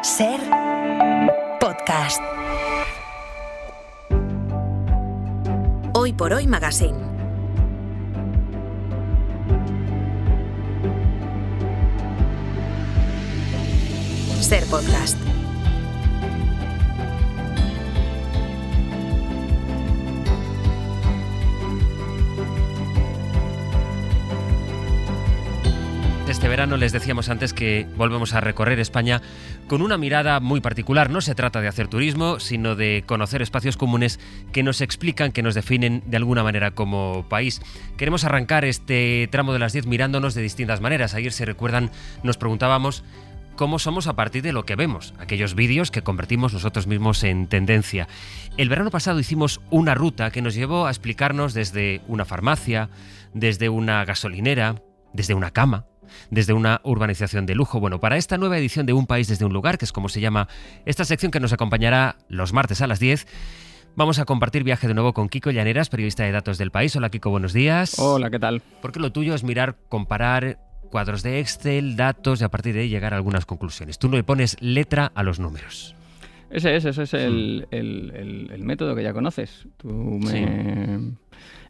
Ser podcast. Hoy por Hoy Magazine. Ser podcast. Este verano les decíamos antes que volvemos a recorrer España con una mirada muy particular. No se trata de hacer turismo, sino de conocer espacios comunes que nos explican, que nos definen de alguna manera como país. Queremos arrancar este tramo de las 10 mirándonos de distintas maneras. Ayer, si recuerdan, nos preguntábamos cómo somos a partir de lo que vemos, aquellos vídeos que convertimos nosotros mismos en tendencia. El verano pasado hicimos una ruta que nos llevó a explicarnos desde una farmacia, desde una gasolinera, desde una cama, desde una urbanización de lujo. Bueno, para esta nueva edición de Un País desde un Lugar, que es como se llama esta sección que nos acompañará los martes a las 10, vamos a compartir viaje de nuevo con Kiko Llaneras, periodista de datos del País. Hola Kiko, buenos días. Hola, ¿qué tal? Porque lo tuyo es mirar, comparar cuadros de Excel, datos y a partir de ahí llegar a algunas conclusiones. Tú no le pones letra a los números. Ese es el método que ya conoces. Tú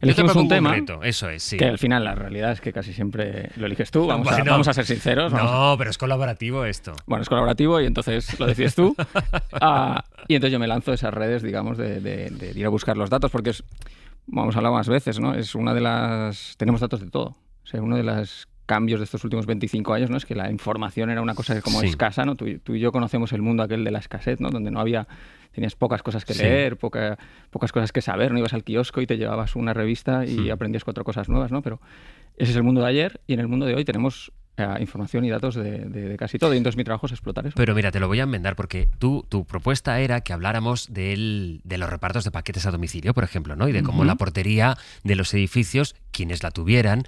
elegimos un tema, reto, eso es, sí. Que al final la realidad es que casi siempre lo eliges tú. Vamos a ser sinceros. Pero es colaborativo esto. Bueno, es colaborativo y entonces lo decides tú. Y entonces yo me lanzo a esas redes, digamos, de ir a buscar los datos, porque hemos hablado más veces, ¿no? Es una de las... Tenemos datos de todo. O sea, uno de los cambios de estos últimos 25 años, ¿no? Es que la información era una cosa como escasa, ¿no? Tú y yo conocemos el mundo aquel de la escasez, ¿no? Donde no había... Tenías pocas cosas que leer, pocas cosas que saber, no ibas al kiosco y te llevabas una revista y aprendías 4 cosas nuevas, ¿no? Pero ese es el mundo de ayer y en el mundo de hoy tenemos información y datos de casi todo, y entonces mi trabajo es explotar eso. Pero mira, te lo voy a enmendar porque tu propuesta era que habláramos de los repartos de paquetes a domicilio, por ejemplo, ¿no? Y de cómo la portería de los edificios, quienes la tuvieran,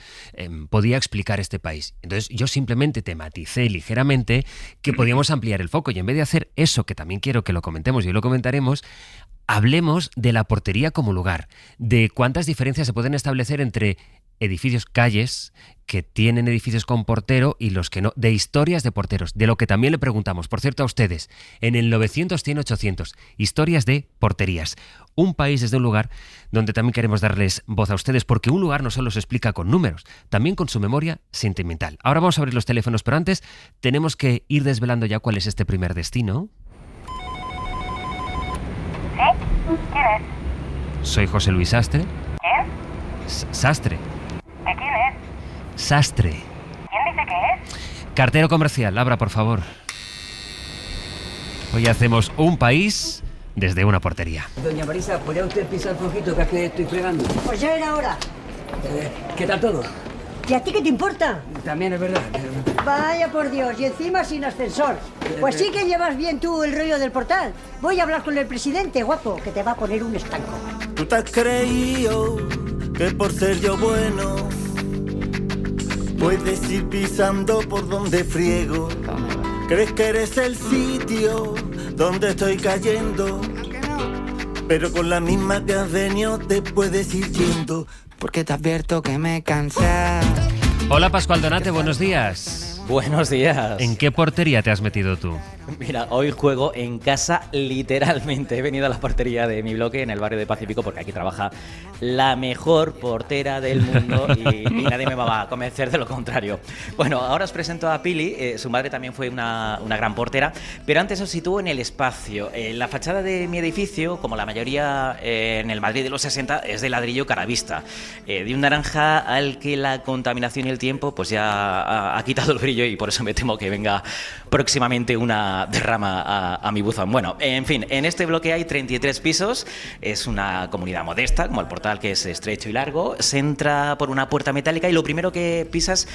podía explicar este país. Entonces yo simplemente te maticé ligeramente que podíamos ampliar el foco y en vez de hacer eso, que también quiero que lo comentemos y hoy lo comentaremos, hablemos de la portería como lugar, de cuántas diferencias se pueden establecer entre edificios, calles que tienen edificios con portero y los que no, de historias de porteros, de lo que también le preguntamos, por cierto, a ustedes, en el 900-100-800, historias de porterías. Un país desde un lugar donde también queremos darles voz a ustedes, porque un lugar no solo se explica con números, también con su memoria sentimental. Ahora vamos a abrir los teléfonos, pero antes tenemos que ir desvelando ya cuál es este primer destino. ¿Sí? ¿Quién es? Soy José Luis Sastre. ¿Quién? Sastre. ¿De quién es? Sastre. ¿Quién dice que es? Cartero comercial, abra por favor. Hoy hacemos un país desde una portería. Doña Marisa, ¿podría usted pisar flojito que es que estoy fregando? Pues ya era hora. ¿Qué tal todo? ¿Y a ti qué te importa? También es verdad. Vaya por Dios, y encima sin ascensor. Pues sí que llevas bien tú el rollo del portal. Voy a hablar con el presidente, guapo, que te va a poner un estanco. Tú te has creído que por ser yo bueno puedes ir pisando por donde friego. Crees que eres el sitio donde estoy cayendo, pero con la misma que has venido te puedes ir yendo, porque te advierto que me cansas. Hola Pascual Donate, buenos días. Buenos días. ¿En qué portería te has metido tú? Mira, hoy juego en casa literalmente. He venido a la portería de mi bloque en el barrio de Pacífico porque aquí trabaja la mejor portera del mundo y nadie me va a convencer de lo contrario. Bueno, ahora os presento a Pili. Su madre también fue una gran portera, pero antes os sitúo en el espacio. La fachada de mi edificio, como la mayoría en el Madrid de los 60, es de ladrillo caravista, de un naranja al que la contaminación y el tiempo pues ya ha quitado el brillo y por eso me temo que venga próximamente una derrama a mi buzón. Bueno, en fin, en este bloque hay 33 pisos, es una comunidad modesta, como el portal que es estrecho y largo, se entra por una puerta metálica y lo primero que pisas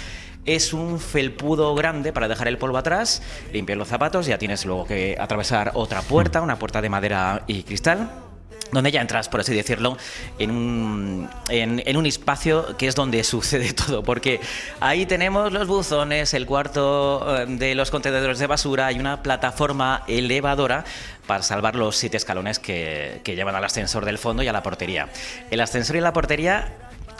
es un felpudo grande para dejar el polvo atrás, limpiar los zapatos, ya tienes luego que atravesar otra puerta, una puerta de madera y cristal, donde ya entras, por así decirlo, en un espacio que es donde sucede todo, porque ahí tenemos los buzones, el cuarto de los contenedores de basura y una plataforma elevadora para salvar los 7 escalones que llevan al ascensor del fondo y a la portería. El ascensor y la portería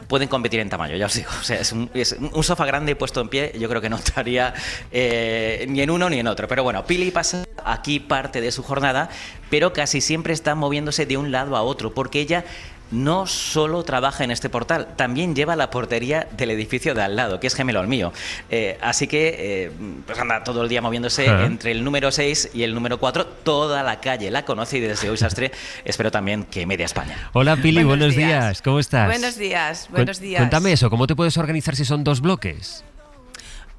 pueden competir en tamaño, ya os digo. O sea, es un sofá grande puesto en pie, yo creo que no estaría ni en uno ni en otro. Pero bueno, Pili pasa aquí parte de su jornada, pero casi siempre está moviéndose de un lado a otro, porque ella no solo trabaja en este portal, también lleva la portería del edificio de al lado, que es gemelo al mío. Así que pues anda todo el día moviéndose entre el número 6 y el número 4. Toda la calle la conoce y desde hoy Sastre espero también que media España. Hola Pili, buenos días. ¿Cómo estás? Buenos días, buenos días. Cuéntame eso, ¿cómo te puedes organizar si son 2 bloques?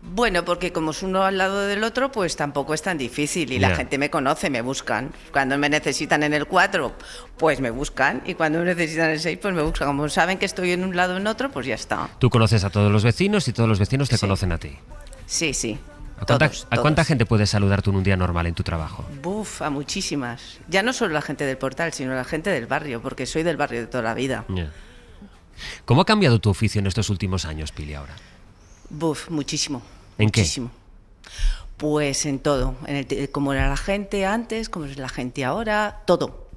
Bueno, porque como es uno al lado del otro, pues tampoco es tan difícil y la gente me conoce, me buscan. Cuando me necesitan en el 4, pues me buscan, y cuando me necesitan en el 6, pues me buscan. Como saben que estoy en un lado o en otro, pues ya está. Tú conoces a todos los vecinos y todos los vecinos te conocen a ti. Sí, sí. ¿A cuánta gente puedes saludar tú en un día normal en tu trabajo? Buf, a muchísimas. Ya no solo la gente del portal, sino la gente del barrio, porque soy del barrio de toda la vida. ¿Cómo ha cambiado tu oficio en estos últimos años, Pili, ahora? Buf, muchísimo. ¿En muchísimo. Qué? Pues en todo. Como era la gente antes, como es la gente ahora, todo.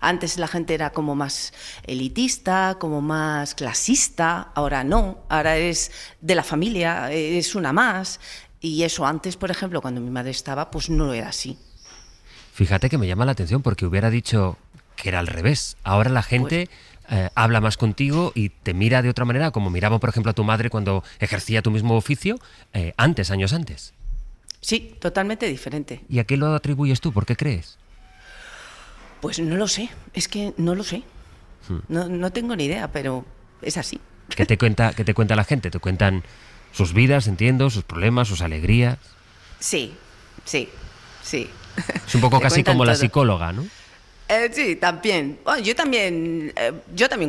Antes la gente era como más elitista, como más clasista, ahora no. Ahora es de la familia, es una más. Y eso antes, por ejemplo, cuando mi madre estaba, pues no era así. Fíjate que me llama la atención porque hubiera dicho que era al revés. Ahora la gente... habla más contigo y te mira de otra manera, como miraba, por ejemplo, a tu madre cuando ejercía tu mismo oficio años antes. Sí, totalmente diferente. ¿Y a qué lo atribuyes tú? ¿Por qué crees? Pues no lo sé, es que no lo sé. No tengo ni idea, pero es así. ¿Qué te cuenta la gente? ¿Te cuentan sus vidas, entiendo, sus problemas, sus alegrías? Sí. Es un poco casi como la psicóloga, ¿no? Sí, también. Bueno, yo también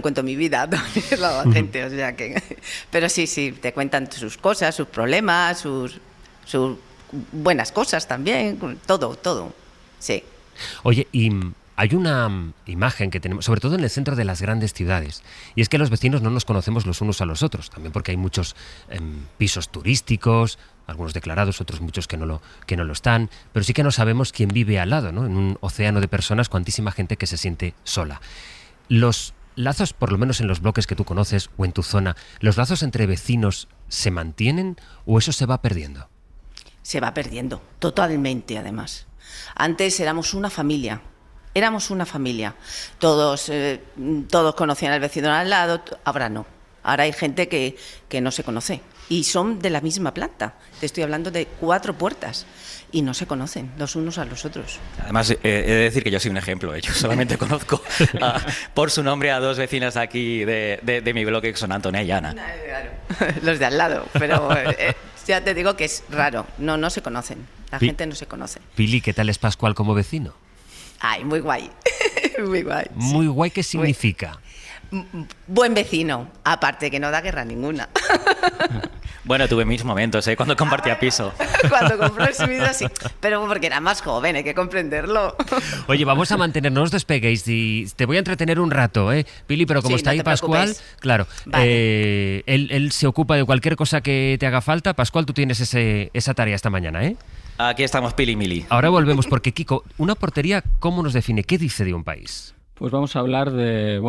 cuento mi vida, también la gente, o sea que... Pero sí, te cuentan sus cosas, sus problemas, sus buenas cosas también, todo, sí. Oye, y hay una imagen que tenemos, sobre todo en el centro de las grandes ciudades, y es que los vecinos no nos conocemos los unos a los otros, también porque hay muchos pisos turísticos, algunos declarados, otros muchos que no lo están, pero sí que no sabemos quién vive al lado, ¿no? En un océano de personas, cuantísima gente que se siente sola. Los lazos, por lo menos en los bloques que tú conoces o en tu zona, ¿los lazos entre vecinos se mantienen o eso se va perdiendo? Se va perdiendo, totalmente además. Antes éramos una familia. Todos conocían al vecino al lado, ahora no. Ahora hay gente que no se conoce y son de la misma planta. Te estoy hablando de 4 puertas y no se conocen los unos a los otros. Además, he de decir que yo soy un ejemplo. Yo solamente conozco por su nombre a 2 vecinas aquí de mi bloque, que son Antonia y Ana. Claro. Los de al lado, pero ya te digo que es raro. No se conocen. La gente no se conoce. Pili, ¿qué tal es Pascual como vecino? Ay, muy guay. Muy guay. Muy guay, ¿qué significa? Buen vecino, aparte que no da guerra ninguna. Bueno, tuve mis momentos, cuando compartía piso. Cuando compró el subido así, pero porque era más joven, hay que comprenderlo. Oye, vamos a mantenernos, no os despeguéis y te voy a entretener un rato, Pili, pero como está ahí Pascual, claro, vale. Él se ocupa de cualquier cosa que te haga falta. Pascual, tú tienes esa tarea esta mañana, Aquí estamos, Pili Mili. Ahora volvemos, porque Kiko, una portería, ¿cómo nos define? ¿Qué dice de un país? Pues vamos a hablar de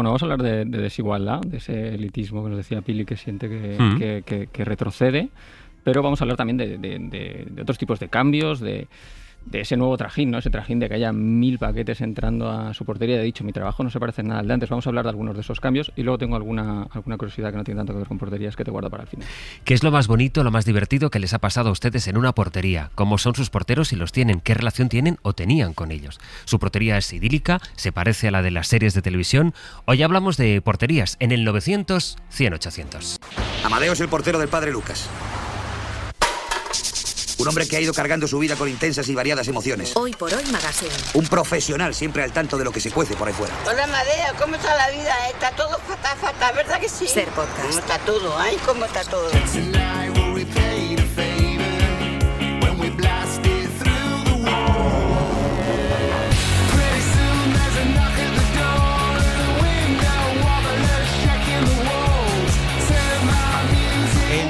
desigualdad, de ese elitismo que nos decía Pili, que siente que retrocede, pero vamos a hablar también de otros tipos de cambios, de ese nuevo trajín, ¿no? Ese trajín de que haya 1000 paquetes entrando a su portería. He dicho, mi trabajo no se parece en nada al de antes. Vamos a hablar de algunos de esos cambios y luego tengo alguna curiosidad que no tiene tanto que ver con porterías que te guardo para el final. ¿Qué es lo más bonito, lo más divertido que les ha pasado a ustedes en una portería? ¿Cómo son sus porteros si los tienen? ¿Qué relación tienen o tenían con ellos? Su portería es idílica, se parece a la de las series de televisión. Hoy hablamos de porterías en el 900 100 800. Amadeo es el portero del padre Lucas. Un hombre que ha ido cargando su vida con intensas y variadas emociones. Hoy por hoy Magazine. Un profesional siempre al tanto de lo que se cuece por ahí fuera. Hola, Amadeo, ¿cómo está la vida? Está todo fatal, ¿verdad que sí? Ser Podcast. ¿Cómo está todo? Ay, ¿cómo está todo?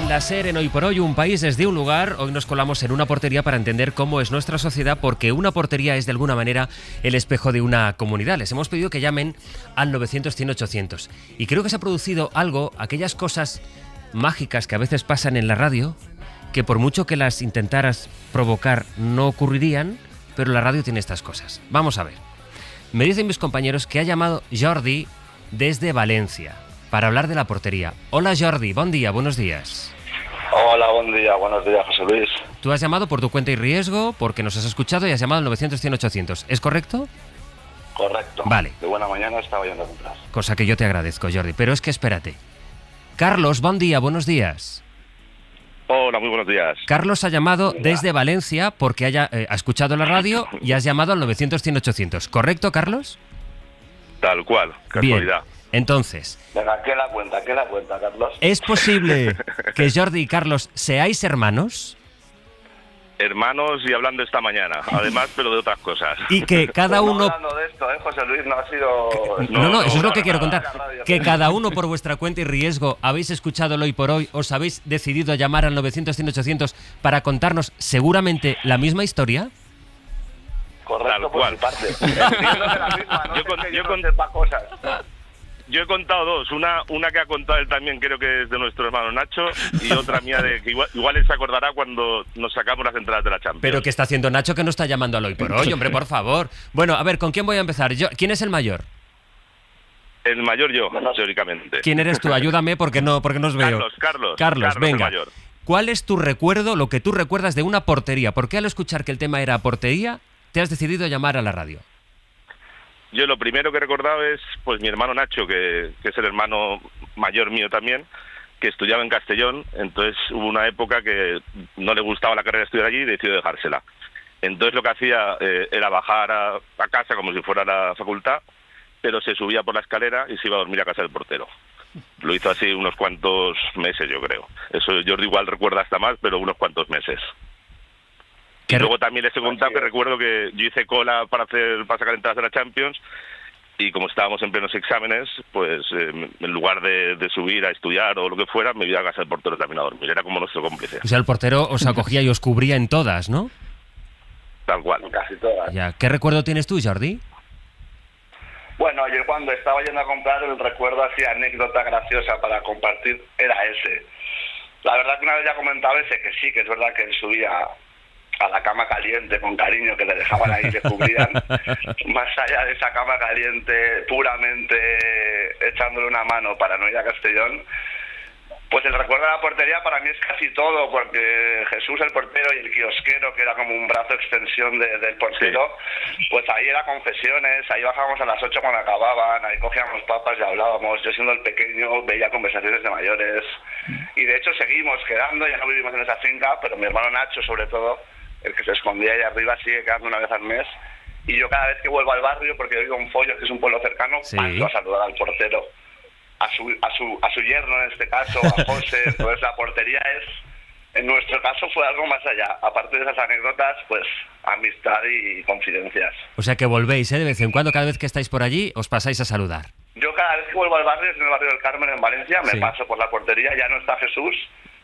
La SER en Hoy por Hoy, un país desde un lugar. Hoy nos colamos en una portería para entender cómo es nuestra sociedad, porque una portería es de alguna manera el espejo de una comunidad. Les hemos pedido que llamen al 900 100 800 y creo que se ha producido algo, aquellas cosas mágicas que a veces pasan en la radio, que por mucho que las intentaras provocar no ocurrirían, pero la radio tiene estas cosas. Vamos a ver. Me dicen mis compañeros que ha llamado Jordi desde Valencia para hablar de la portería. Hola Jordi, buen día, buenos días. Hola, buen día, buenos días, José Luis. Tú has llamado por tu cuenta y riesgo, porque nos has escuchado y has llamado al 900-100-800. ¿Es correcto? Correcto. Vale. De buena mañana estaba yendo a comprar. Cosa que yo te agradezco, Jordi. Pero es que espérate. Carlos, buen día, buenos días. Hola, muy buenos días. Carlos ha llamado desde Valencia porque ha escuchado la radio y has llamado al 900-100-800. ¿Correcto, Carlos? Tal cual, casualidad. Bien. Entonces, Venga, ¿qué la cuenta, Carlos? ¿es posible que Jordi y Carlos seáis hermanos? Hermanos y hablando esta mañana, además, pero de otras cosas. Y que cada No uno... hablando de esto, José Luis, no ha sido... No, eso es lo que quiero nada, contar. Que cada uno por vuestra cuenta y riesgo habéis escuchado el Hoy por Hoy, os habéis decidido llamar al 900-100-800 para contarnos seguramente la misma historia. Correcto, por mi parte. Entiendo que la misma, ¿no? Yo no sepa cosas. Yo he contado dos, una que ha contado él también, creo que es de nuestro hermano Nacho, y otra mía de que igual él se acordará cuando nos sacamos las entradas de la Champions. Pero ¿qué está haciendo Nacho que no está llamando al Hoy por Hoy? Hombre, por favor. Bueno, a ver, ¿con quién voy a empezar? ¿Quién es el mayor? El mayor yo, teóricamente. ¿Quién eres tú? Ayúdame porque no os veo. Carlos, venga. El mayor. ¿Cuál es tu recuerdo, lo que tú recuerdas de una portería? ¿Por qué al escuchar que el tema era portería, te has decidido llamar a la radio? Yo lo primero que he recordado es pues mi hermano Nacho, que es el hermano mayor mío también, que estudiaba en Castellón. Entonces hubo una época que no le gustaba la carrera de estudiar allí y decidió dejársela. Entonces lo que hacía era bajar a casa como si fuera la facultad, pero se subía por la escalera y se iba a dormir a casa del portero. Lo hizo así unos cuantos meses, yo creo. Eso Jordi igual recuerda hasta más, pero unos cuantos meses. Y luego también les he contado que recuerdo que yo hice cola para sacar entradas de la Champions, y como estábamos en plenos exámenes, pues en lugar de subir a estudiar o lo que fuera, me iba a casa del portero también a dormir. Era como nuestro cómplice. O sea, el portero os acogía y os cubría en todas, ¿no? Tal cual, casi todas. Ya. ¿Qué recuerdo tienes tú, Jordi? Bueno, yo cuando estaba yendo a comprar, el recuerdo así, anécdota graciosa para compartir, era ese. La verdad que una vez ya comentaba ese, que sí, que es verdad que él subía a la cama caliente con cariño, que le dejaban ahí, le cubrían. Más allá de esa cama caliente, puramente echándole una mano para no ir a Castellón, pues el recuerdo de la portería para mí es casi todo, porque Jesús, el portero, y el kiosquero, que era como un brazo extensión del portero, sí. Pues ahí era confesiones, ahí bajábamos a las 8 cuando acababan, ahí cogíamos papas y hablábamos. Yo siendo el pequeño veía conversaciones de mayores, y de hecho seguimos quedando, ya no vivimos en esa finca, pero mi hermano Nacho, sobre todo, el que se escondía ahí arriba, sigue quedando una vez al mes, y yo cada vez que vuelvo al barrio, porque yo vivo en Follos, que es un pueblo cercano, sí, paso a saludar al portero, a su yerno en este caso, a José. Entonces la portería en nuestro caso fue algo más allá. Aparte de esas anécdotas, pues amistad y confidencias. O sea que volvéis, de vez en cuando, cada vez que estáis por allí, os pasáis a saludar. Yo cada vez que vuelvo al barrio, en el barrio del Carmen en Valencia, me paso por la portería. Ya no está Jesús,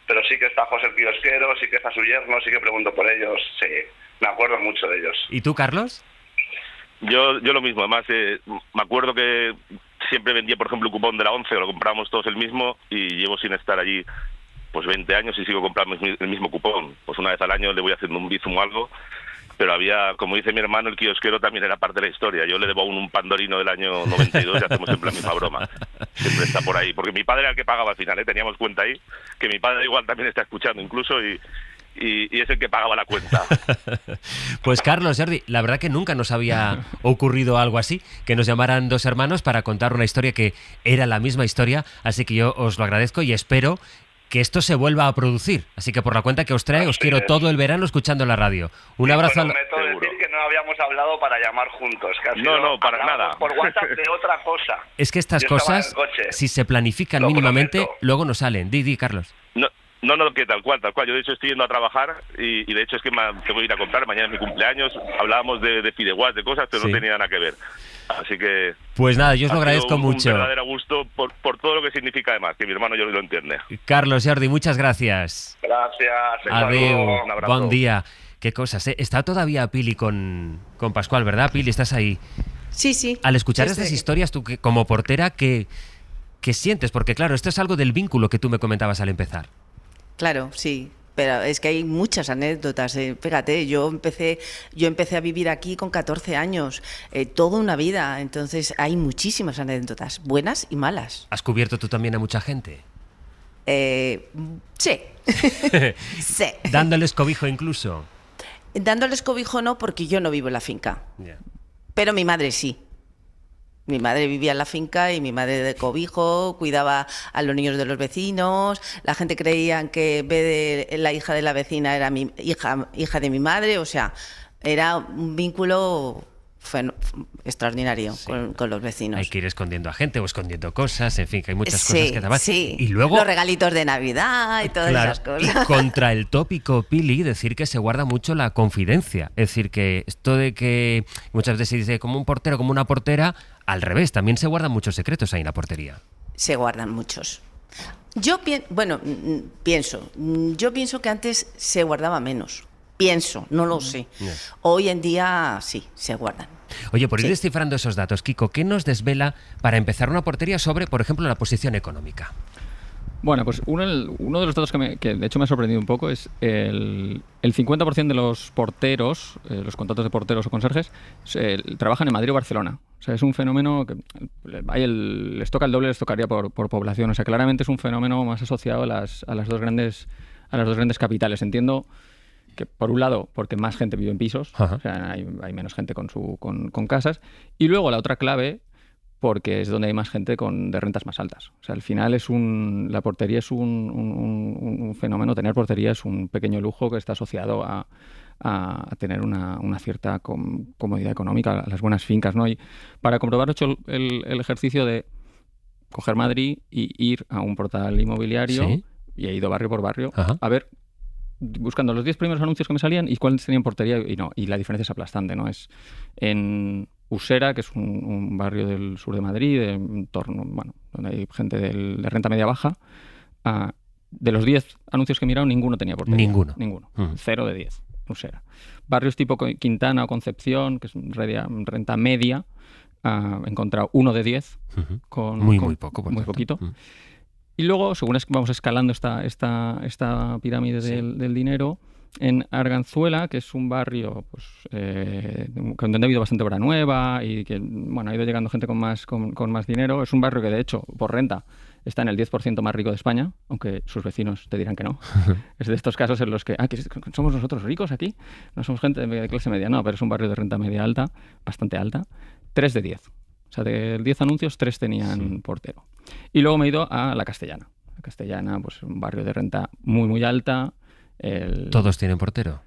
pero sí que está José el kiosquero, sí que está su yerno, sí que pregunto por ellos. Sí, me acuerdo mucho de ellos. ¿Y tú, Carlos? Yo lo mismo. Además, me acuerdo que siempre vendía, por ejemplo, un cupón de la 11, o lo comprábamos todos el mismo, y llevo sin estar allí pues 20 años y sigo comprando el mismo cupón. Pues una vez al año le voy haciendo un bizum o algo, pero había, como dice mi hermano, el kiosquero también era parte de la historia. Yo le debo aún un Pandorino del año 92 y hacemos siempre la misma broma. Siempre está por ahí, porque mi padre era el que pagaba al final, teníamos cuenta ahí, que mi padre igual también está escuchando incluso, y es el que pagaba la cuenta. Pues Carlos, Jordi, la verdad que nunca nos había ocurrido algo así, que nos llamaran dos hermanos para contar una historia que era la misma historia, así que yo os lo agradezco y espero que esto se vuelva a producir. Así que por la cuenta que os trae, os quiero todo el verano escuchando la radio. Un abrazo. Prometo decir que no habíamos hablado para llamar juntos. No, para nada. Por WhatsApp de otra cosa. Es que estas cosas, si se planifican mínimamente, luego no salen. Di, Carlos. No, que tal cual. Yo de hecho estoy yendo a trabajar y de hecho es que te voy a ir a comprar. Mañana es mi cumpleaños. Hablábamos de fideuás, de cosas, pero no tenía nada que ver. Así que... Pues nada, yo os lo agradezco mucho. Un verdadero gusto por todo lo que significa además, que mi hermano yo lo entiende. Carlos, Jordi, muchas gracias. Gracias. Adiós. Buen día. Qué cosas, ¿eh? Está todavía Pili con Pascual, ¿verdad? Pili, ¿estás ahí? Sí. Al escuchar estas historias, tú como portera, ¿qué sientes? Porque claro, esto es algo del vínculo que tú me comentabas al empezar. Claro, sí. Pero es que hay muchas anécdotas. Fíjate, yo empecé a vivir aquí con 14 años, toda una vida. Entonces hay muchísimas anécdotas, buenas y malas. ¿Has cubierto tú también a mucha gente? Sí. Sí. ¿Dándoles cobijo incluso? Dándoles cobijo no, porque yo no vivo en la finca. Yeah. Pero mi madre sí. Mi madre vivía en la finca y mi madre de cobijo, cuidaba a los niños de los vecinos. La gente creía que en vez de la hija de la vecina era mi hija de mi madre. O sea, era un vínculo extraordinario, sí, con los vecinos. Hay que ir escondiendo a gente o escondiendo cosas, en fin, que hay muchas cosas que daban. Sí. Y luego los regalitos de Navidad y todas esas cosas. Y contra el tópico, Pili, decir que se guarda mucho la confidencia. Es decir, que esto de que muchas veces se dice como un portero, como una portera, al revés, también se guardan muchos secretos ahí en la portería. Se guardan muchos. Yo pienso que antes se guardaba menos. Pienso, no lo sé. Yeah. Hoy en día sí, se guardan. Oye, por ir descifrando esos datos, Kiko, ¿qué nos desvela para empezar una portería sobre, por ejemplo, la posición económica? Bueno, pues uno de los datos que de hecho me ha sorprendido un poco es el 50% de los porteros, los contratos de porteros o conserjes, trabajan en Madrid o Barcelona. O sea, es un fenómeno que les toca el doble, les tocaría por población. O sea, claramente es un fenómeno más asociado a las dos grandes capitales. Entiendo que, por un lado, porque más gente vive en pisos, o sea, hay menos gente con casas, y luego la otra clave, porque es donde hay más gente de rentas más altas. O sea, al final la portería es un fenómeno. Tener portería es un pequeño lujo que está asociado a tener una cierta comodidad económica, a las buenas fincas, ¿no? Y para comprobar, he hecho el ejercicio de coger Madrid y ir a un portal inmobiliario, ¿sí? Y he ido barrio por barrio a ver, buscando los 10 primeros anuncios que me salían y cuáles tenían portería y la diferencia es aplastante, ¿no? Es en Usera, que es un barrio del sur de Madrid, donde hay gente de renta media baja. De los 10 anuncios que he mirado, ninguno tenía portería. Ninguno. 0 de 10. Usera. Barrios tipo Quintana o Concepción, que es renta media, he encontrado 1 de 10. Muy poco. Muy poquito. Y luego, según vamos escalando esta pirámide del dinero, en Arganzuela, que es un barrio donde ha habido bastante obra nueva y que ha ido llegando gente con más dinero, es un barrio que de hecho por renta está en el 10% más rico de España, aunque sus vecinos te dirán que no. Es de estos casos en los que somos nosotros ricos aquí, no somos gente de clase media, no, pero es un barrio de renta media alta, bastante alta. 3 de 10. O sea, de 10 anuncios, 3 tenían portero. Y luego me he ido a La Castellana. La Castellana, pues un barrio de renta muy, muy alta. ¿Todos tienen portero?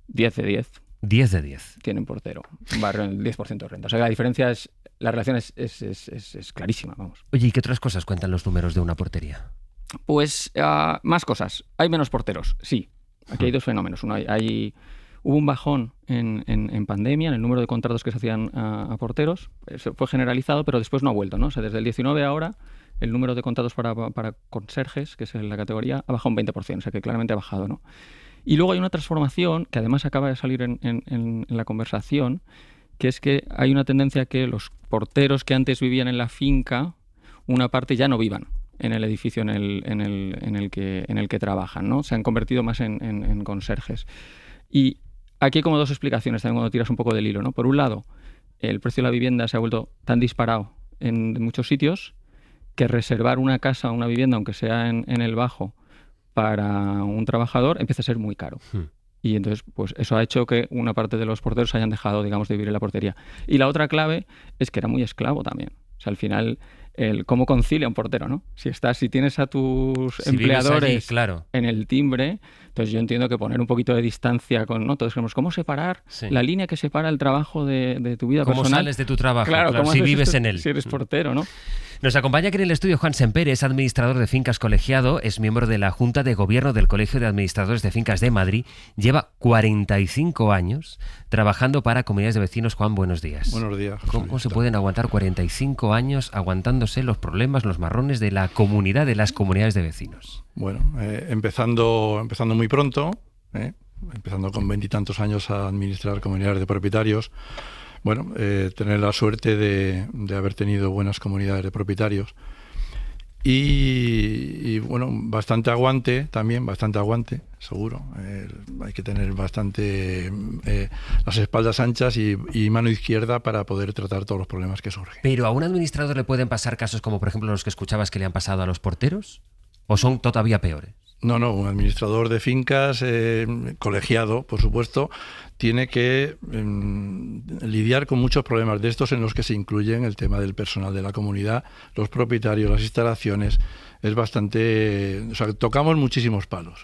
10 de 10. 10 de 10. Tienen portero. Un barrio en el 10% de renta. O sea, la diferencia la relación es clarísima, vamos. Oye, ¿y qué otras cosas cuentan los números de una portería? Pues más cosas. Hay menos porteros, sí. Aquí hay dos fenómenos. Uno, hubo un bajón en pandemia en el número de contratos que se hacían a porteros. Eso fue generalizado, pero después no ha vuelto, ¿no? O sea, desde el 19 a ahora, el número de contratos para conserjes, que es la categoría, ha bajado un 20%, o sea que claramente ha bajado, ¿no? Y luego hay una transformación que además acaba de salir en la conversación, que es que hay una tendencia que los porteros que antes vivían en la finca, una parte ya no vivan en el edificio en el que trabajan, ¿no? Se han convertido más en conserjes. Y aquí hay como dos explicaciones también cuando tiras un poco del hilo, ¿no? Por un lado, el precio de la vivienda se ha vuelto tan disparado en muchos sitios que reservar una casa o una vivienda, aunque sea en el Bajo, para un trabajador empieza a ser muy caro. Y entonces, pues eso ha hecho que una parte de los porteros hayan dejado, digamos, de vivir en la portería. Y la otra clave es que era muy esclavo también. O sea, al final, cómo concilia un portero, ¿no? Si tienes a tus empleadores allí, claro, en el timbre, entonces yo entiendo que poner un poquito de distancia ¿no? Todos queremos, ¿cómo separar la línea que separa el trabajo de tu vida personal? ¿Cómo sales de tu trabajo? Claro, si vives en él. Si eres portero, ¿no? Nos acompaña aquí en el estudio Juan Semper, es administrador de fincas colegiado, es miembro de la Junta de Gobierno del Colegio de Administradores de Fincas de Madrid, lleva 45 años trabajando para comunidades de vecinos. Juan, buenos días. Buenos días. ¿Cómo se pueden aguantar 45 años aguantándose los problemas, los marrones de la comunidad, de las comunidades de vecinos? Bueno, empezando muy pronto, empezando con 20 y tantos años a administrar comunidades de propietarios. Bueno, tener la suerte de haber tenido buenas comunidades de propietarios Y bueno, bastante aguante también, seguro. Hay que tener bastante las espaldas anchas y mano izquierda para poder tratar todos los problemas que surgen. ¿Pero a un administrador le pueden pasar casos como, por ejemplo, los que escuchabas que le han pasado a los porteros? ¿O son todavía peores? No, un administrador de fincas, colegiado, por supuesto, tiene que lidiar con muchos problemas de estos en los que se incluyen el tema del personal de la comunidad, los propietarios, las instalaciones. Es bastante... O sea, tocamos muchísimos palos.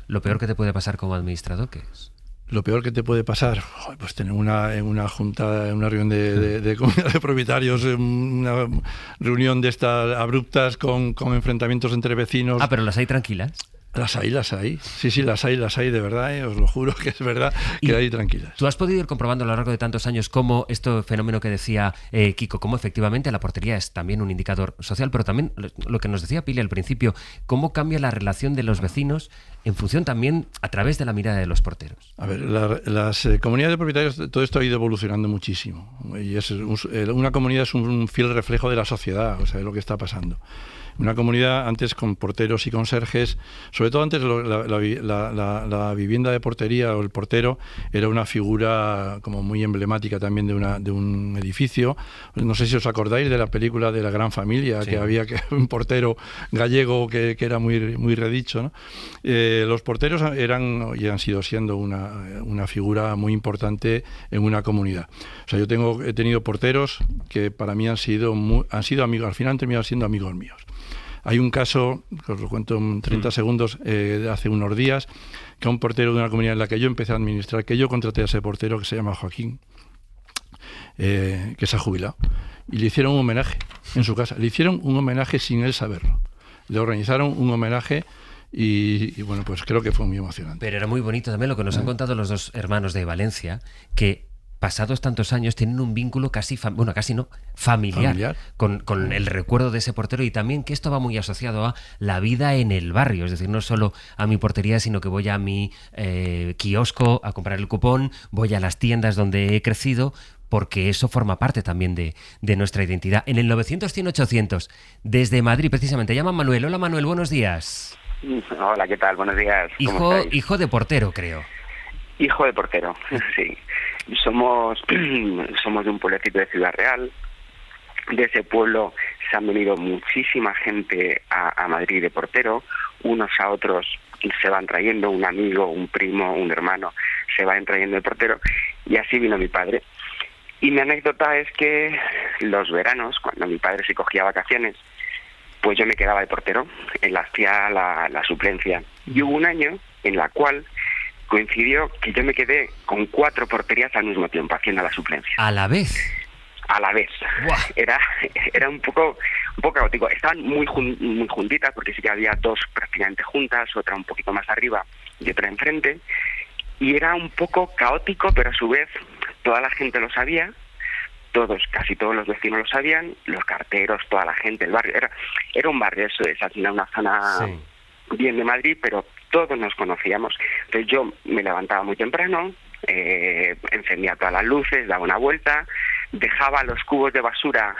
¿Lo peor que te puede pasar como administrador qué es? Lo peor que te puede pasar, pues tener en una junta, en una reunión de comunidad de propietarios, una reunión de estas abruptas con enfrentamientos entre vecinos. Ah, pero las hay tranquilas. Las hay. Sí, las hay, de verdad, os lo juro que es verdad que hay tranquilas. ¿Tú has podido ir comprobando a lo largo de tantos años cómo este fenómeno que decía Kiko, cómo efectivamente la portería es también un indicador social, pero también lo que nos decía Pili al principio, cómo cambia la relación de los vecinos en función también a través de la mirada de los porteros? A ver, las comunidades de propietarios, todo esto ha ido evolucionando muchísimo. Y una comunidad es un fiel reflejo de la sociedad, o sea, de lo que está pasando. Una comunidad antes con porteros y conserjes, sobre todo antes la vivienda de portería o el portero era una figura como muy emblemática también de un edificio. No sé si os acordáis de la película de La Gran Familia, sí, que había un portero gallego que era muy redicho, ¿no? Los porteros eran y han siendo una figura muy importante en una comunidad. O sea, he tenido porteros que para mí han sido amigos, al final han terminado siendo amigos míos. Hay un caso, que os lo cuento en 30 segundos, de hace unos días, que un portero de una comunidad en la que yo empecé a administrar, que yo contraté a ese portero, que se llama Joaquín, que se ha jubilado, y le hicieron un homenaje en su casa. Le hicieron un homenaje sin él saberlo. Le organizaron un homenaje y bueno, pues creo que fue muy emocionante. Pero era muy bonito también lo que nos han contado los dos hermanos de Valencia, que pasados tantos años tienen un vínculo familiar. Con el recuerdo de ese portero, y también que esto va muy asociado a la vida en el barrio, es decir, no solo a mi portería, sino que voy a mi kiosco a comprar el cupón, voy a las tiendas donde he crecido, porque eso forma parte también de nuestra identidad. En el 900-100-800, desde Madrid precisamente, llama Manuel. Hola Manuel, buenos días. Hola, ¿qué tal? Buenos días. Hijo de portero, creo. Hijo de portero, sí. Somos de un pueblecito de Ciudad Real. De ese pueblo se han venido muchísima gente a Madrid de portero. Unos a otros se van trayendo, un amigo, un primo, un hermano, se van trayendo de portero. Y así vino mi padre. Y mi anécdota es que los veranos, cuando mi padre se cogía vacaciones, pues yo me quedaba de portero, él hacía la suplencia. Y hubo un año en la cual coincidió que yo me quedé con 4 porterías al mismo tiempo, haciendo la suplencia. ¿A la vez? A la vez. Era un poco caótico. Estaban muy juntitas, porque sí que había 2 prácticamente juntas, otra un poquito más arriba y otra enfrente. Y era un poco caótico, pero a su vez toda la gente lo sabía. Casi todos los vecinos lo sabían, los carteros, toda la gente, el barrio. Era un barrio, eso es, al final una zona bien de Madrid, pero todos nos conocíamos. Entonces yo me levantaba muy temprano, encendía todas las luces, daba una vuelta, dejaba los cubos de basura,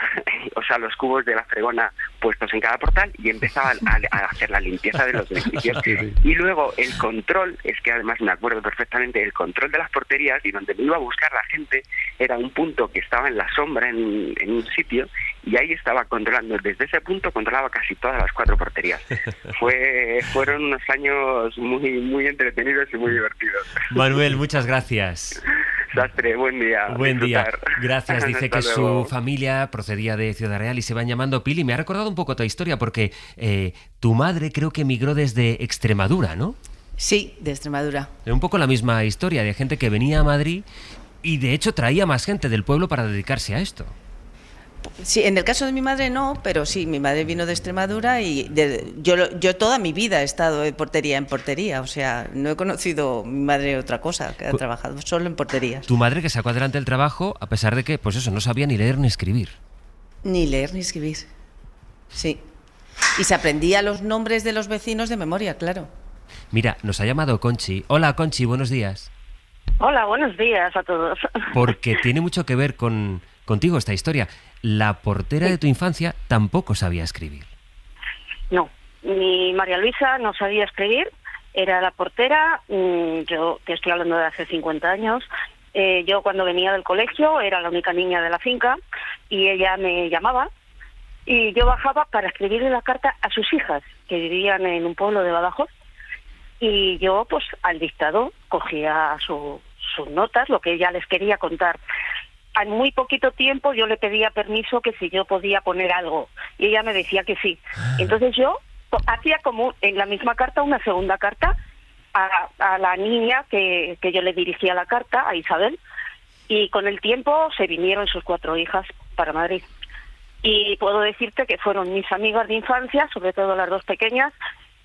o sea, los cubos de la fregona puestos en cada portal, y empezaba a hacer la limpieza de los edificios. Y luego el control, es que además me acuerdo perfectamente, el control de las porterías, y donde me iba a buscar la gente, era un punto que estaba en la sombra en un sitio, y ahí estaba controlando. Desde ese punto controlaba casi todas las 4 porterías. Fueron unos años muy entretenidos y muy divertidos. Manuel, muchas gracias. Sastre, buen día. Buen día. Gracias. Dice que su familia procedía de Ciudad Real y se van llamando Pili. Me ha recordado un poco tu historia, porque tu madre creo que emigró desde Extremadura, ¿no? Sí, de Extremadura. Un poco la misma historia de gente que venía a Madrid y de hecho traía más gente del pueblo para dedicarse a esto. Sí, en el caso de mi madre no, pero sí, mi madre vino de Extremadura y yo toda mi vida he estado de portería en portería, o sea, no he conocido mi madre otra cosa, que ha trabajado solo en porterías. Tu madre que sacó adelante el trabajo a pesar de que, pues eso, no sabía ni leer ni escribir. Ni leer ni escribir, sí. Y se aprendía los nombres de los vecinos de memoria, claro. Mira, nos ha llamado Conchi. Hola Conchi, buenos días. Hola, buenos días a todos. Porque tiene mucho que ver contigo esta historia. La portera de tu infancia tampoco sabía escribir. No, ni María Luisa no sabía escribir, era la portera, yo te estoy hablando de hace 50 años, yo cuando venía del colegio era la única niña de la finca y ella me llamaba y yo bajaba para escribirle la carta a sus hijas, que vivían en un pueblo de Badajoz, y yo pues al dictado cogía sus notas, lo que ella les quería contar. En muy poquito tiempo yo le pedía permiso que si yo podía poner algo y ella me decía que sí. Entonces yo hacía como en la misma carta una segunda carta a la niña que yo le dirigía la carta, a Isabel, y con el tiempo se vinieron sus 4 hijas para Madrid. Y puedo decirte que fueron mis amigas de infancia, sobre todo las 2 pequeñas,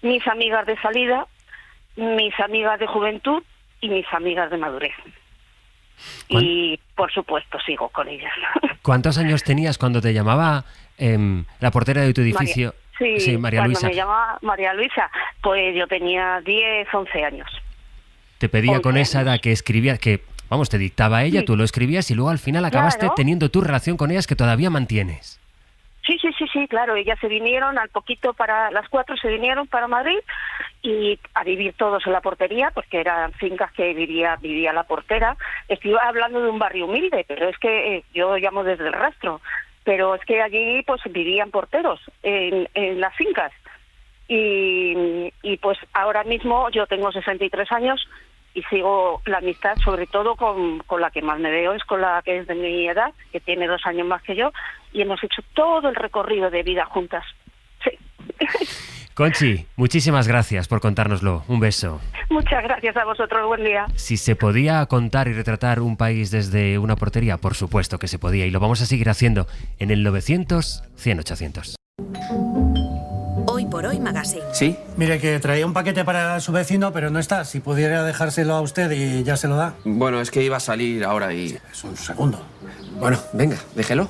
mis amigas de salida, mis amigas de juventud y mis amigas de madurez. Y por supuesto sigo con ellas. ¿Cuántos años tenías cuando te llamaba la portera de tu edificio? María cuando Luisa. me llamaba María Luisa, pues yo tenía 10, 11 años. Te pedía con esa edad que escribías, que vamos, te dictaba ella, Sí. tú lo escribías y luego al final acabaste Claro. teniendo tu relación con ellas que todavía mantienes. Sí, claro, ellas se vinieron al poquito las 4 se vinieron para Madrid y a vivir todos en la portería, porque eran fincas que vivía la portera. Estoy hablando de un barrio humilde, pero es que yo llamo desde el rastro, pero es que allí pues vivían porteros en las fincas y pues ahora mismo yo tengo 63 años y sigo la amistad, sobre todo con la que más me veo, es con la que es de mi edad, que tiene 2 años más que yo, y hemos hecho todo el recorrido de vida juntas. Sí. Conchi, muchísimas gracias por contárnoslo. Un beso. Muchas gracias a vosotros, buen día. Si se podía contar y retratar un país desde una portería, por supuesto que se podía, y lo vamos a seguir haciendo en el 900-100-800. Hoy por hoy Magazine. Sí. Mire, que traía un paquete para su vecino, pero no está. Si pudiera dejárselo a usted y ya se lo da. Bueno, es que iba a salir ahora y... Es un segundo. Bueno, venga, déjelo.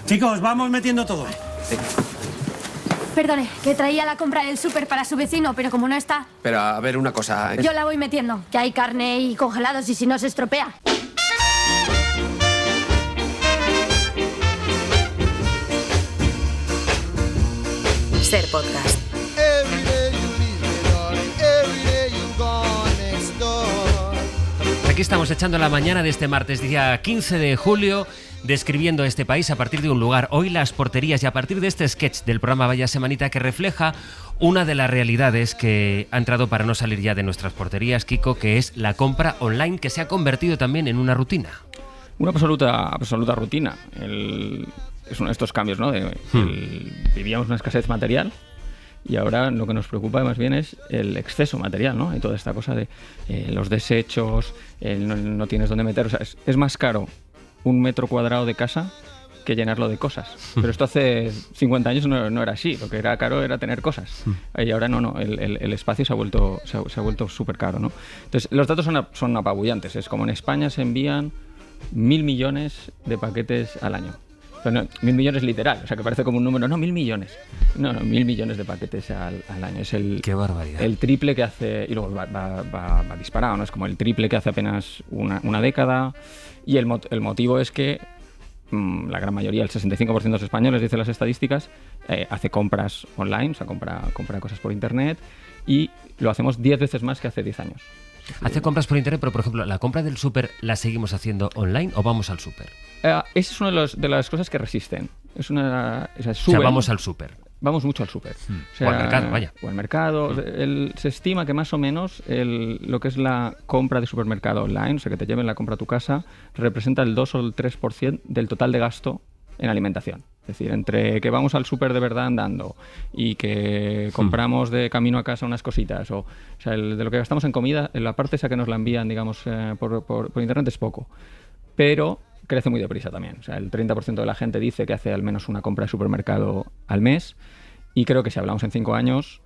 Chicos, vamos metiendo todo. Perdone, que traía la compra del súper para su vecino, pero como no está, Pero a ver, una cosa... yo la voy metiendo, que hay carne y congelados y si no se estropea. Ser Podcast. Aquí estamos echando la mañana de este martes, día 15 de julio, describiendo este país a partir de un lugar. Hoy las porterías, y a partir de este sketch del programa Vaya Semanita que refleja una de las realidades que ha entrado para no salir ya de nuestras porterías, Kiko, que es la compra online, que se ha convertido también en una rutina. Una absoluta rutina. Es uno de estos cambios, ¿no? Vivíamos una escasez material y ahora lo que nos preocupa más bien es el exceso material, ¿no? Y toda esta cosa de los desechos, no tienes dónde meter. O sea, es más caro un metro cuadrado de casa que llenarlo de cosas. Pero esto hace 50 años no era así. Lo que era caro era tener cosas. Y ahora no. El espacio se ha vuelto súper caro, ¿no? Entonces, los datos son apabullantes. Es como en España se envían 1.000 millones de paquetes al año. Pero no, 1.000 millones literal, o sea que parece como un número. No, 1.000 millones. No, 1.000 millones de paquetes al año. Es ¡Qué barbaridad! El triple que hace, y luego va disparado, ¿no? Es como el triple que hace apenas una década. Y el motivo es que la gran mayoría, el 65% de los españoles, dicen las estadísticas, hace compras online, o sea, compra cosas por internet, y lo hacemos 10 veces más que hace 10 años. Hace compras por internet, pero por ejemplo, ¿la compra del súper la seguimos haciendo online o vamos al súper? Esa es una de las cosas que resisten. O sea, vamos al súper. Vamos mucho al súper. O al mercado, vaya. O al mercado. Se estima que más o menos lo que es la compra de supermercado online, o sea, que te lleven la compra a tu casa, representa el 2 o el 3% del total de gasto en alimentación. Es decir, entre que vamos al súper de verdad andando y que compramos de camino a casa unas cositas, o sea, de lo que gastamos en comida, en la parte esa que nos la envían, digamos, por internet es poco. Pero crece muy deprisa también. O sea, el 30% de la gente dice que hace al menos una compra de supermercado al mes, y creo que si hablamos en 5 años,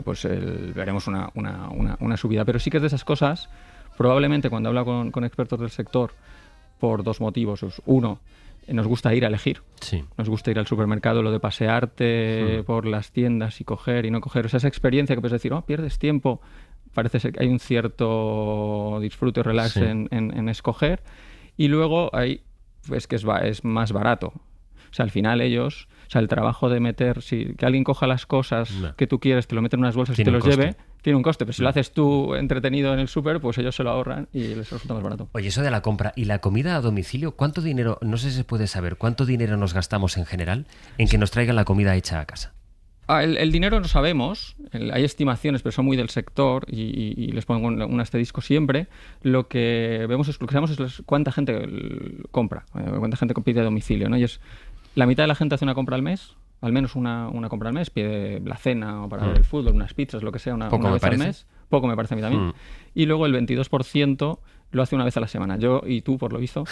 pues veremos una subida. Pero sí que es de esas cosas, probablemente cuando hablo con expertos del sector, por 2 motivos. Uno, nos gusta ir a elegir. Sí. Nos gusta ir al supermercado, lo de pasearte por las tiendas y coger y no coger. O sea, esa experiencia que puedes decir, pierdes tiempo. Parece ser que hay un cierto disfrute o relax en escoger. Y luego hay, pues que es más barato. O sea, al final ellos, o sea, el trabajo de meter, si que alguien coja las cosas que tú quieres, te lo mete en unas bolsas y te los lleve, tiene un coste, pero si lo haces tú entretenido en el súper, pues ellos se lo ahorran y les resulta más barato. Oye, eso de la compra y la comida a domicilio, ¿cuánto dinero, no sé si se puede saber, cuánto dinero nos gastamos en general en que nos traigan la comida hecha a casa? El dinero no sabemos, hay estimaciones, pero son muy del sector y les pongo un asterisco siempre. Lo que vemos es, lo que sabemos es cuánta gente compra, cuánta gente pide a domicilio, ¿no? Y es la mitad de la gente hace una compra al mes, al menos una compra al mes, pide la cena o para ver el fútbol, unas pizzas, lo que sea, una vez al mes. Poco me parece a mí también. Y luego el 22% lo hace una vez a la semana. Yo y tú, por lo visto,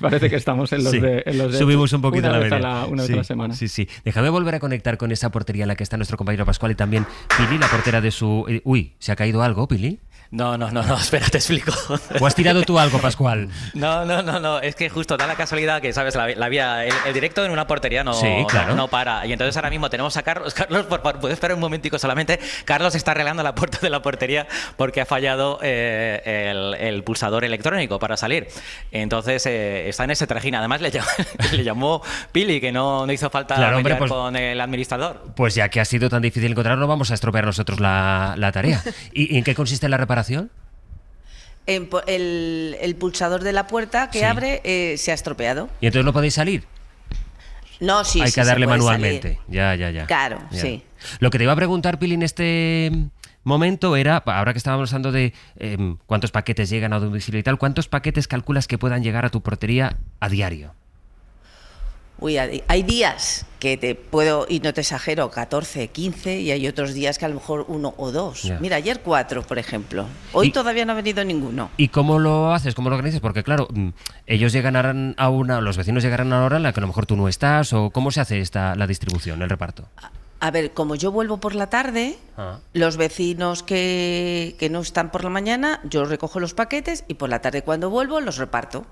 parece que estamos en los de subimos un poquito una la vez media. Una vez a la semana. Sí. Déjame volver a conectar con esa portería en la que está nuestro compañero Pascual y también Pili, la portera de su... Uy, ¿se ha caído algo, Pili? No, espera, te explico. ¿O has tirado tú algo, Pascual? No, es que justo da la casualidad que, ¿sabes? La vida, el directo en una portería no para. Y entonces ahora mismo tenemos a Carlos. Carlos, por favor, ¿puedes esperar un momentico solamente? Carlos está arreglando la puerta de la portería porque ha fallado el pulsador electrónico para salir. Entonces está en ese trajín. Además le llamó Pili, que no hizo falta mediar con el administrador. Pues ya que ha sido tan difícil encontrarlo, vamos a estropear nosotros la tarea. ¿Y en qué consiste la reparación? El pulsador de la puerta que abre se ha estropeado. ¿Y entonces no podéis salir? No, sí. Hay que darle manualmente. Salir. Ya. Claro, ya. sí. Lo que te iba a preguntar, Pili, en este momento era, ahora que estábamos hablando de cuántos paquetes llegan a domicilio y tal, ¿cuántos paquetes calculas que puedan llegar a tu portería a diario? Uy, hay días que te puedo, y no te exagero, 14, 15, y hay otros días que a lo mejor 1 o 2. Yeah. Mira, ayer 4, por ejemplo. Hoy todavía no ha venido ninguno. ¿Y cómo lo haces? ¿Cómo lo organizas? Porque claro, ellos llegarán los vecinos llegarán a una hora en la que a lo mejor tú no estás, o ¿cómo se hace la distribución, el reparto? A ver, como yo vuelvo por la tarde, los vecinos que no están por la mañana, yo recojo los paquetes y por la tarde cuando vuelvo los reparto.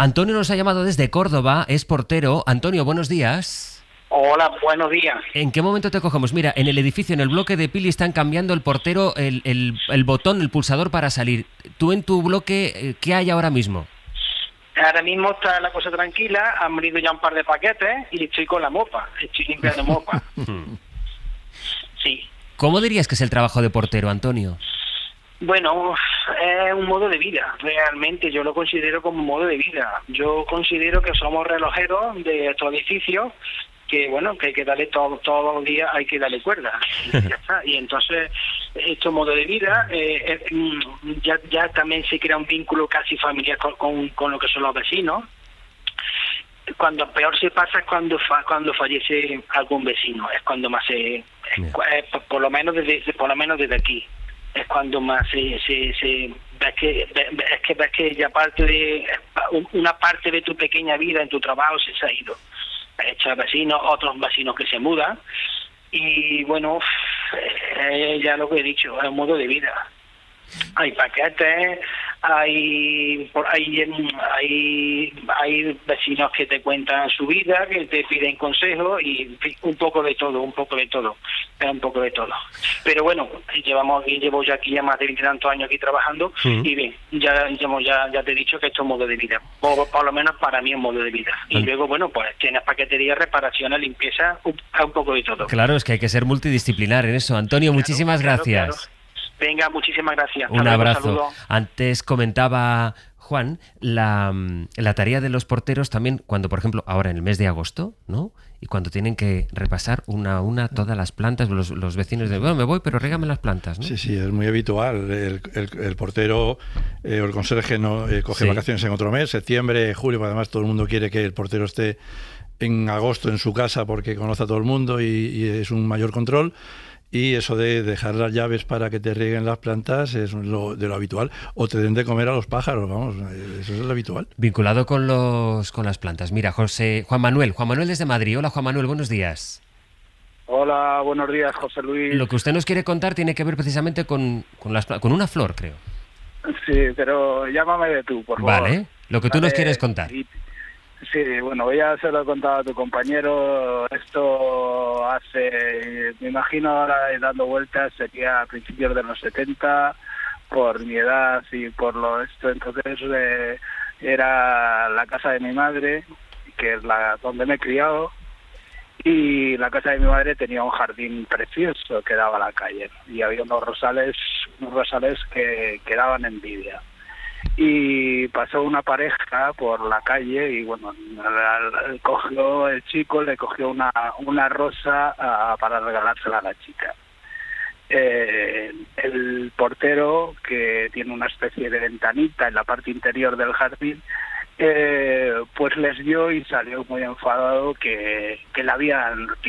Antonio nos ha llamado desde Córdoba, es portero. Antonio, buenos días. Hola, buenos días. ¿En qué momento te cogemos? Mira, en el edificio, en el bloque de Pili, están cambiando el portero, el botón, el pulsador para salir. ¿Tú en tu bloque qué hay ahora mismo? Ahora mismo está la cosa tranquila, han venido ya un par de paquetes y estoy con la mopa, estoy limpiando mopa. Sí. ¿Cómo dirías que es el trabajo de portero, Antonio? Bueno, es un modo de vida, realmente yo lo considero como un modo de vida. Yo considero que somos relojeros de estos edificios, que bueno, que hay que darle todos los días, hay que darle cuerda. Y ya está. Y entonces, este modo de vida, ya también se crea un vínculo casi familiar con lo que son los vecinos. Cuando peor se pasa es cuando fallece algún vecino, es cuando más por lo menos desde aquí. Es cuando más ves que ya una parte de tu pequeña vida en tu trabajo se ha ido. Hecho vecinos, otros vecinos que se mudan y bueno, ya lo que he dicho, es un modo de vida. Hay paquetes, hay vecinos que te cuentan su vida, que te piden consejos y en fin, un poco de todo. Pero bueno, llevo ya aquí más de 20 y tantos años aquí trabajando y bien, ya te he dicho que esto es un modo de vida, por lo menos para mí es un modo de vida. Y luego, bueno, pues tienes paquetería, reparaciones, limpieza, un poco de todo. Claro, es que hay que ser multidisciplinar en eso. Antonio, muchísimas gracias. Claro. Venga, muchísimas gracias. Un abrazo. Saludo. Antes comentaba Juan la tarea de los porteros también cuando, por ejemplo, ahora en el mes de agosto, ¿no? Y cuando tienen que repasar una a una todas las plantas, los vecinos de, bueno, me voy, pero régame las plantas, ¿no? Sí, es muy habitual. El portero o el conserje coge vacaciones en otro mes, septiembre, julio, además todo el mundo quiere que el portero esté en agosto en su casa porque conoce a todo el mundo y es un mayor control. Y eso de dejar las llaves para que te rieguen las plantas es de lo habitual. O te den de comer a los pájaros, vamos, eso es lo habitual. Vinculado con las plantas. Mira, Juan Manuel desde Madrid. Hola, Juan Manuel, buenos días. Hola, buenos días, José Luis. Lo que usted nos quiere contar tiene que ver precisamente con una flor, creo. Sí, pero llámame de tú, por favor. Vale, lo que tú nos quieres contar. Sí, bueno, ya se lo he contado a tu compañero, esto me imagino ahora dando vueltas, sería a principios de los 70, por mi edad y por esto, entonces era la casa de mi madre que es donde me he criado, y la casa de mi madre tenía un jardín precioso que daba a la calle, y había unos rosales que daban envidia. Y pasó una pareja por la calle y bueno, el chico le cogió una rosa para regalársela a la chica. El portero, que tiene una especie de ventanita en la parte interior del jardín, pues les vio y salió muy enfadado que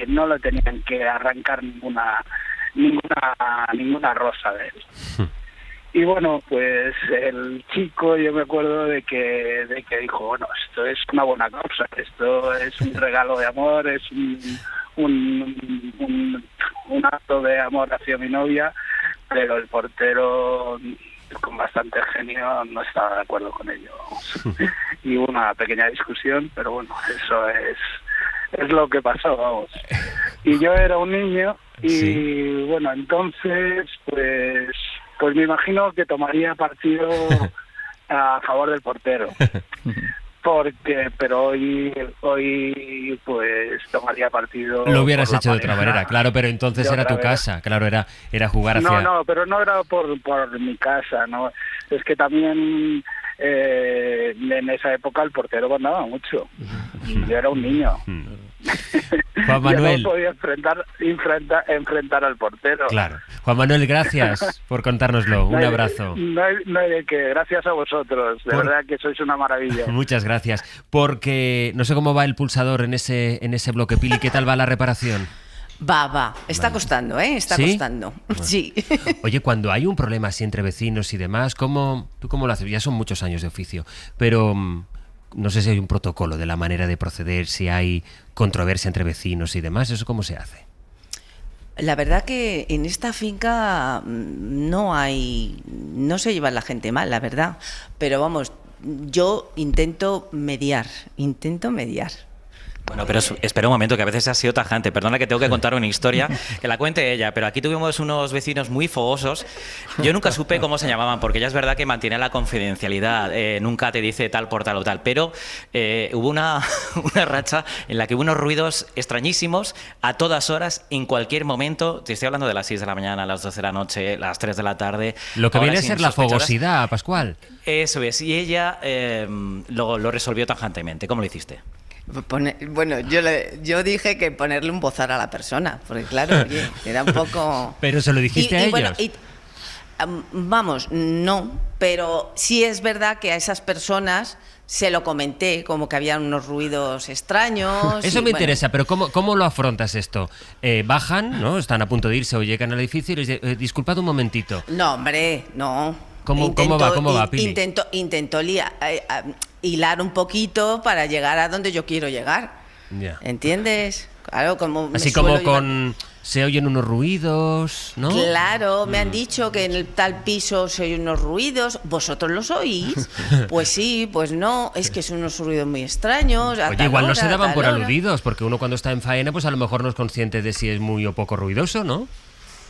no le tenían que arrancar ninguna rosa de él. Y bueno, pues el chico, yo me acuerdo de que dijo, bueno, esto es una buena causa, esto es un regalo de amor, es un acto de amor hacia mi novia, pero el portero, con bastante genio, no estaba de acuerdo con ello. Y hubo una pequeña discusión, pero bueno, eso es lo que pasó, vamos. Y yo era un niño y bueno, entonces pues me imagino que tomaría partido a favor del portero. Pero hoy pues tomaría partido. Lo hubieras por la hecho de otra pareja. manera, claro, pero entonces De era otra tu manera. casa, claro, era jugar hacia... No, pero no era por mi casa, no. Es que también en esa época el portero mandaba mucho. Y yo era un niño. Juan Manuel. Yo no podía enfrentar al portero. Claro. Juan Manuel, gracias por contárnoslo. Un abrazo. No hay de qué. Gracias a vosotros. De verdad que sois una maravilla. Muchas gracias. Porque no sé cómo va el pulsador en ese bloque, Pili. ¿Qué tal va la reparación? Va. Está costando, ¿eh? Está ¿Sí? costando. Bueno. Sí. Oye, cuando hay un problema así entre vecinos y demás, ¿tú cómo lo haces? Ya son muchos años de oficio, pero no sé si hay un protocolo de la manera de proceder, si hay controversia entre vecinos y demás. ¿Eso cómo se hace? La verdad que en esta finca no se lleva la gente mal, la verdad. Pero vamos, yo intento mediar. Bueno, pero espera un momento, que a veces ha sido tajante. Perdona que tengo que contar una historia, que la cuente ella, pero aquí tuvimos unos vecinos muy fogosos. Yo nunca supe cómo se llamaban, porque ya es verdad que mantiene la confidencialidad, nunca te dice tal por tal o tal, pero hubo una racha en la que hubo unos ruidos extrañísimos a todas horas, en cualquier momento. Te estoy hablando de las 6 de la mañana, a las 12 de la noche, las 3 de la tarde. Lo que viene a horas ser la insospechadas. fogosidad, Pascual. Eso es, y ella lo resolvió tajantemente. ¿Cómo lo hiciste? Bueno, yo dije que ponerle un bozar a la persona, porque claro, oye, era un poco... Pero se lo dijiste a ellos. Bueno, vamos, no, pero sí es verdad que a esas personas se lo comenté, como que había unos ruidos extraños. Eso me interesa, pero ¿cómo lo afrontas esto? Bajan, ¿no? Están a punto de irse o llegan al edificio y les dicen, disculpad un momentito. No, hombre, no. ¿Cómo va, Pili? Intento hilar un poquito para llegar a donde yo quiero llegar. Ya. ¿Entiendes? Claro, como así como se oyen unos ruidos, ¿no? Claro, me han dicho que en el tal piso se oyen unos ruidos. ¿Vosotros los oís? Pues sí, pues no. Es que son unos ruidos muy extraños. Oye, igual no se daban por aludidos, porque uno cuando está en faena, pues a lo mejor no es consciente de si es muy o poco ruidoso, ¿no?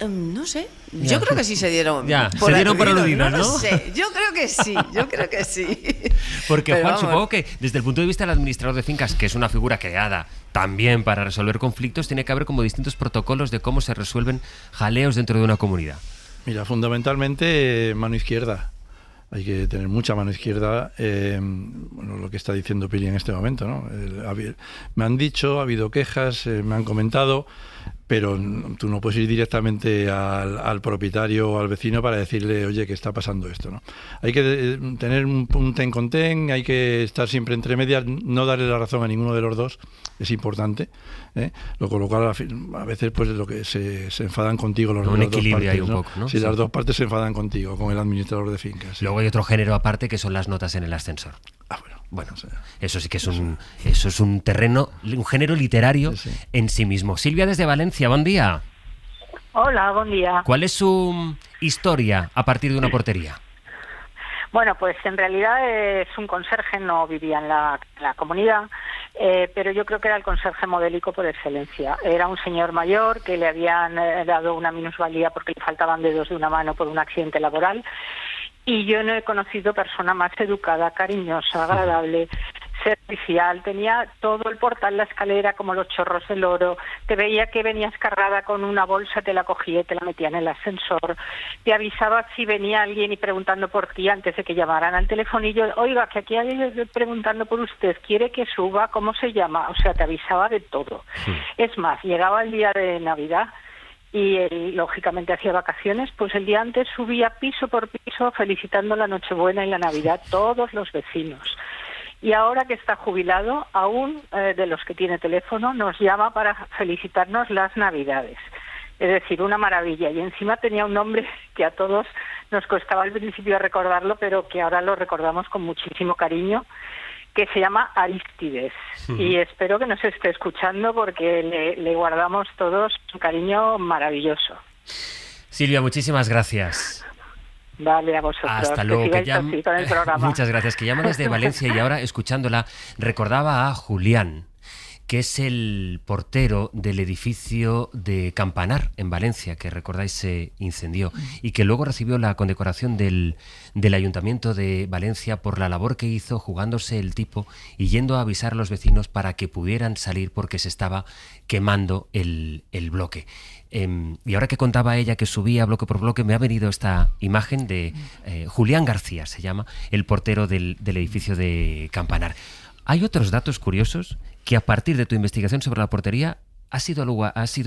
No sé, yo creo que sí se dieron por aludidos, ¿no? No sé, yo creo que sí. Porque Pero Juan, vamos. supongo que desde el punto de vista del administrador de fincas, que es una figura creada también para resolver conflictos, tiene que haber como distintos protocolos de cómo se resuelven jaleos dentro de una comunidad. Mira, fundamentalmente mano izquierda. Hay que tener mucha mano izquierda, bueno, lo que está diciendo Pili en este momento, ¿no? Me han dicho, ha habido quejas, me han comentado, pero tú no puedes ir directamente al propietario o al vecino para decirle, oye, que está pasando esto, ¿no? Hay que tener un ten con ten, hay que estar siempre entre medias, no darle la razón a ninguno de los dos, es importante, ¿eh? Con lo cual a veces pues lo que se enfadan contigo las dos partes. Un equilibrio hay un poco, ¿no? Si las dos partes se enfadan contigo, con el administrador de fincas. ¿sí? Luego hay otro género aparte que son las notas en el ascensor. Bueno, eso sí que es un terreno, un género literario en sí mismo. Silvia desde Valencia, buen día. Hola, buen día. ¿Cuál es su historia a partir de una portería? Bueno, pues en realidad es un conserje, no vivía en la comunidad, pero yo creo que era el conserje modélico por excelencia. Era un señor mayor que le habían dado una minusvalía porque le faltaban dedos de una mano por un accidente laboral. Y yo no he conocido persona más educada, cariñosa, agradable, servicial, tenía todo el portal, la escalera, como los chorros del oro, te veía que venías cargada con una bolsa, te la cogía y te la metía en el ascensor, te avisaba si venía alguien y preguntando por ti antes de que llamaran al telefonillo, oiga, que aquí hay alguien preguntando por usted, ¿quiere que suba? ¿Cómo se llama? O sea, te avisaba de todo. Sí. Es más, llegaba el día de Navidad y él, lógicamente, hacía vacaciones, pues el día antes subía piso por piso felicitando la Nochebuena y la Navidad todos los vecinos. Y ahora que está jubilado, aún de los que tiene teléfono, nos llama para felicitarnos las Navidades. Es decir, una maravilla. Y encima tenía un nombre que a todos nos costaba al principio recordarlo, pero que ahora lo recordamos con muchísimo cariño, que se llama Arístides. Y espero que nos esté escuchando porque le guardamos todos un cariño maravilloso. Silvia, muchísimas gracias. Vale, a vosotros. Hasta luego. Que así con el programa. Muchas gracias. Que llamo desde Valencia y ahora, escuchándola, recordaba a Julián, que es el portero del edificio de Campanar, en Valencia, que recordáis se incendió, y que luego recibió la condecoración del Ayuntamiento de Valencia por la labor que hizo jugándose el tipo y yendo a avisar a los vecinos para que pudieran salir porque se estaba quemando el bloque. Y ahora que contaba ella que subía bloque por bloque, me ha venido esta imagen de Julián García, se llama, el portero del edificio de Campanar. Hay otros datos curiosos que a partir de tu investigación sobre la portería has ido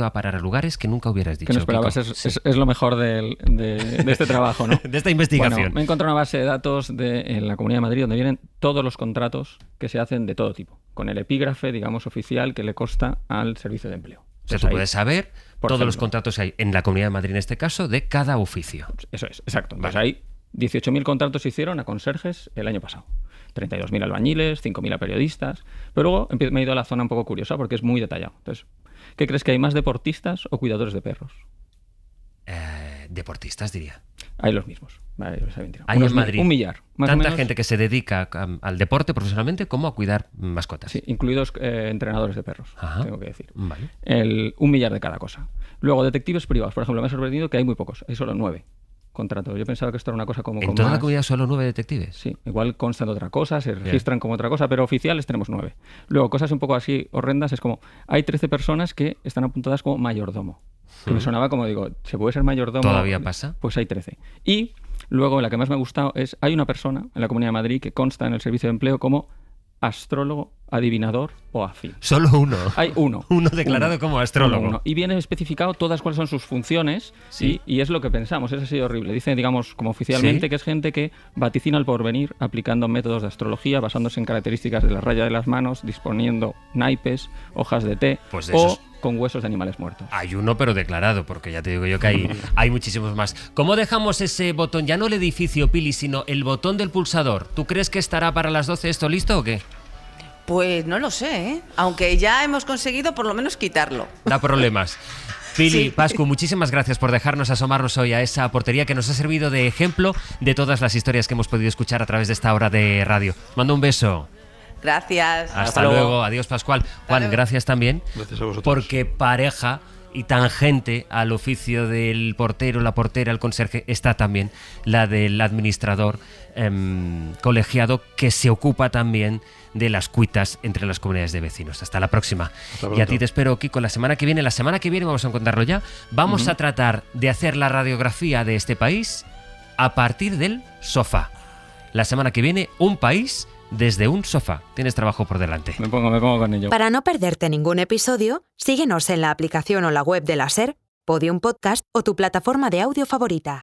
a parar a lugares que nunca hubieras dicho. Que no esperabas, es lo mejor de este trabajo, ¿no? De esta investigación. Bueno, me he encontrado una base de datos en la Comunidad de Madrid donde vienen todos los contratos que se hacen de todo tipo, con el epígrafe, digamos, oficial que le consta al Servicio de Empleo. O sea, tú puedes saber todos los contratos que hay en la Comunidad de Madrid, en este caso, de cada oficio. Eso es, exacto. Entonces hay 18.000 contratos se hicieron a conserjes el año pasado. 32.000 albañiles, 5.000 a periodistas. Pero luego me he ido a la zona un poco curiosa porque es muy detallado. Entonces, ¿qué crees que hay más, deportistas o cuidadores de perros? Deportistas, diría. Hay los mismos. Vale, hay en Madrid un millar. Más Tanta o menos, gente que se dedica al deporte profesionalmente como a cuidar mascotas. Sí, incluidos entrenadores de perros, tengo que decir. Vale. 1 millar de cada cosa. Luego, detectives privados. Por ejemplo, me ha sorprendido que hay muy pocos. Hay solo 9 contratos. Yo pensaba que esto era una cosa como... ¿En toda la comunidad solo 9 detectives? Sí, igual constan de otra cosa, se registran como otra cosa, pero oficiales tenemos 9. Luego, cosas un poco así horrendas, es como, hay 13 personas que están apuntadas como mayordomo. Que me sonaba como, digo, ¿se puede ser mayordomo? ¿Todavía pasa? Pues hay 13. Y luego, la que más me ha gustado es, hay una persona en la Comunidad de Madrid que consta en el Servicio de Empleo como astrólogo, adivinador o afín. Solo uno. Hay uno. Uno declarado como astrólogo. Uno. Y viene especificado todas cuáles son sus funciones, sí. y es lo que pensamos. Eso ha sido horrible. Dice, digamos, como oficialmente, que es gente que vaticina el porvenir aplicando métodos de astrología, basándose en características de la raya de las manos, disponiendo naipes, hojas de té o con huesos de animales muertos. Hay uno, pero declarado, porque ya te digo yo que hay muchísimos más. ¿Cómo dejamos ese botón? Ya no el edificio, Pili, sino el botón del pulsador. ¿Tú crees que estará para las 12 esto listo o qué? Pues no lo sé, ¿eh? Aunque ya hemos conseguido por lo menos quitarlo. Da problemas. Pili, Sí. Pascu, muchísimas gracias por dejarnos asomarnos hoy a esa portería que nos ha servido de ejemplo de todas las historias que hemos podido escuchar a través de esta hora de radio. Mando un beso. Gracias. Hasta luego. Adiós, Pascual. Juan, gracias también. Gracias a vosotros. Porque pareja y tangente al oficio del portero, la portera, el conserje, está también la del administrador colegiado que se ocupa también de las cuitas entre las comunidades de vecinos. Hasta la próxima. Y a ti te espero, Kiko, la semana que viene. La semana que viene, vamos a contarlo ya, vamos a tratar de hacer la radiografía de este país a partir del sofá. La semana que viene, un país desde un sofá. Tienes trabajo por delante. Me pongo con ello. Para no perderte ningún episodio, síguenos en la aplicación o la web de la SER, Podium Podcast o tu plataforma de audio favorita.